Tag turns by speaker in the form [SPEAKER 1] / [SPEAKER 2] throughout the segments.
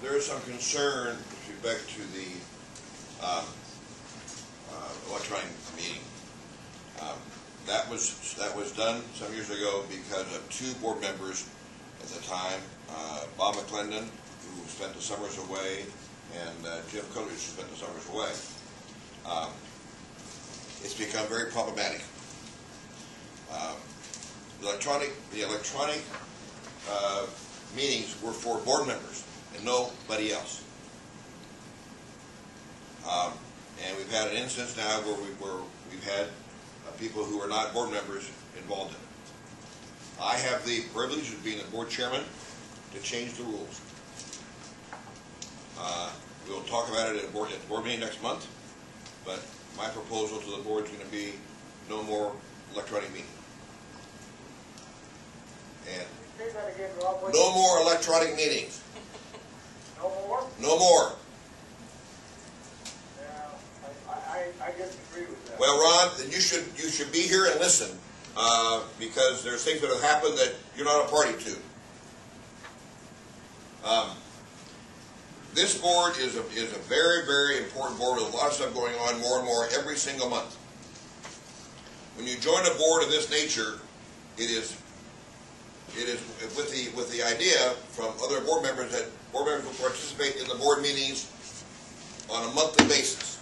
[SPEAKER 1] There is some concern with respect to the electronic meeting. That was done some years ago because of two board members at the time, Bob McClendon, who spent the summers away, and Jim Coleridge, who spent the summers away. It's become very problematic. The electronic meetings were for board members and nobody else. And we've had an instance now where we've had people who are not board members involved in it. I have the privilege of being the board chairman to change the rules. We'll talk about it at the board meeting next month, but my proposal to the board is going to be no more electronic meeting. And
[SPEAKER 2] say that again, Rob.
[SPEAKER 1] No more electronic meetings.
[SPEAKER 2] No more?
[SPEAKER 1] No more.
[SPEAKER 2] I disagree with that.
[SPEAKER 1] Well, Ron, then you should be here and listen, because there's things that have happened that you're not a party to. This board is a very, very important board with a lot of stuff going on more and more every single month. When you join a board of this nature, it is with the idea from other board members that board members will participate in the board meetings on a monthly basis.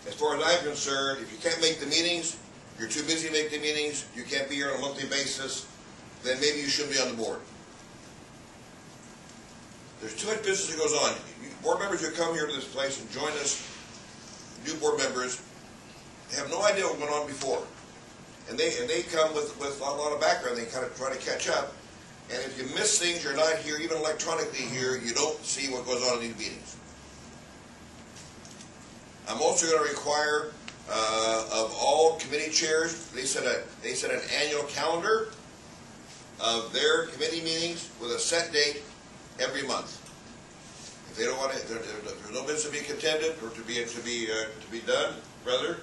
[SPEAKER 1] As far as I'm concerned, if you can't make the meetings, you're too busy to make the meetings, you can't be here on a monthly basis, then maybe you shouldn't be on the board. There's too much business that goes on. Board members who come here to this place and join us, new board members, have no idea what went on before. And they come with a lot of background, they kind of try to catch up. And if you miss things, you're not here, even electronically here, you don't see what goes on in these meetings. I'm also going to require of all committee chairs, they set an annual calendar of their committee meetings with a set date every month. If they don't want it, there's no business to be contended or to be done, rather,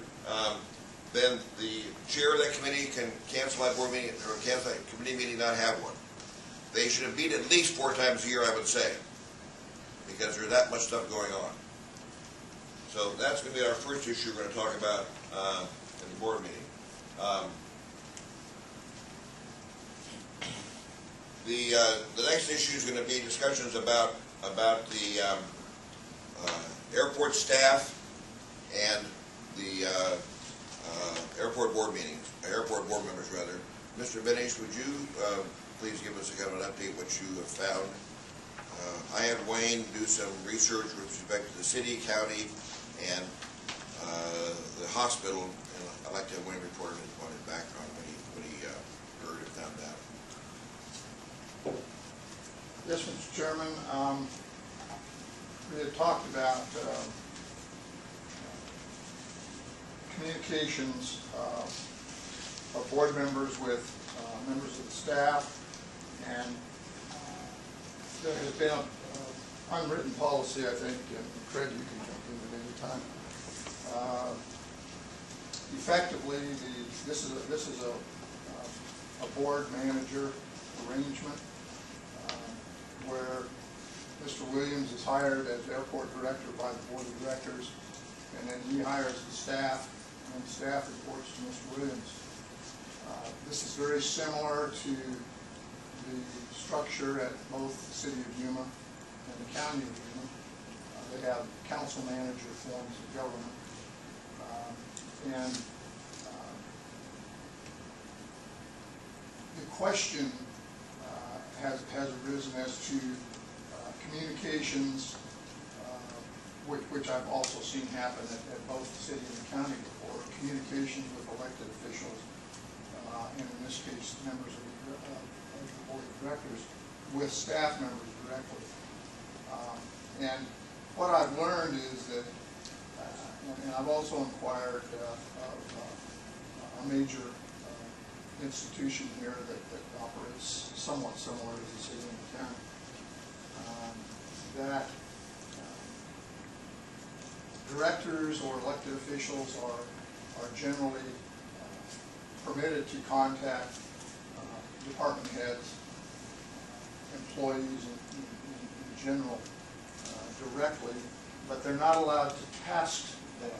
[SPEAKER 1] then the chair of that committee can cancel that board meeting or cancel that committee meeting, not have one. They should meet at least 4 times a year, I would say, because there's that much stuff going on. So that's going to be our first issue we're going to talk about in the board meeting. The next issue is going to be discussions about the airport staff and the airport board meetings, airport board members rather. Mr. Benish, would you please give us a kind of an update what you have found? I had Wayne do some research with respect to the city, county, and the hospital, and I'd like to have Wayne report on his background, what he heard and found out.
[SPEAKER 3] Yes, Mr. Chairman. We had talked about communications of board members with members of the staff, and there has been an unwritten policy, I think, and Craig, you can jump in at any time. Effectively, this is a board manager arrangement where Mr. Williams is hired as airport director by the board of directors, and then he hires the staff, and the staff reports to Mr. Williams. This is very similar to the structure at both the city of Yuma and the county of Yuma. They have council manager forms of government. The question has arisen as to communications, which I've also seen happen at both the city and the county before, communications with elected officials, and in this case, members of the board of directors, with staff members directly. And what I've learned is that, and I've also inquired of a major institution here that operates somewhat similar to the city and the county, that directors or elected officials are generally permitted to contact department heads, employees in general directly, but they're not allowed to task them